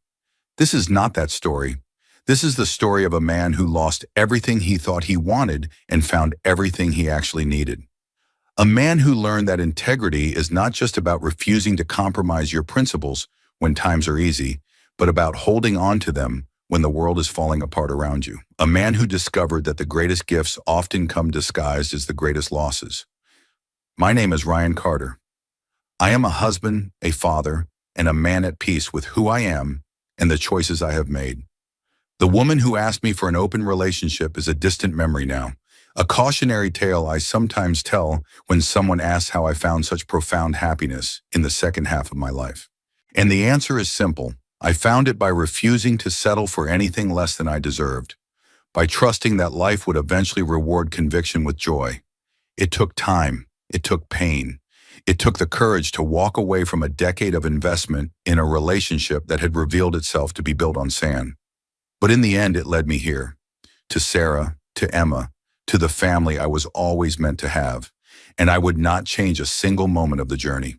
This is not that story. This is the story of a man who lost everything he thought he wanted and found everything he actually needed. A man who learned that integrity is not just about refusing to compromise your principles when times are easy, but about holding on to them when the world is falling apart around you. A man who discovered that the greatest gifts often come disguised as the greatest losses. My name is Ryan Carter. I am a husband, a father, and a man at peace with who I am and the choices I have made. The woman who asked me for an open relationship is a distant memory now, a cautionary tale I sometimes tell when someone asks how I found such profound happiness in the second half of my life. And the answer is simple. I found it by refusing to settle for anything less than I deserved, by trusting that life would eventually reward conviction with joy. It took time. It took pain. It took the courage to walk away from a decade of investment in a relationship that had revealed itself to be built on sand. But in the end, it led me here, to Sarah, to Emma, to the family I was always meant to have, and I would not change a single moment of the journey.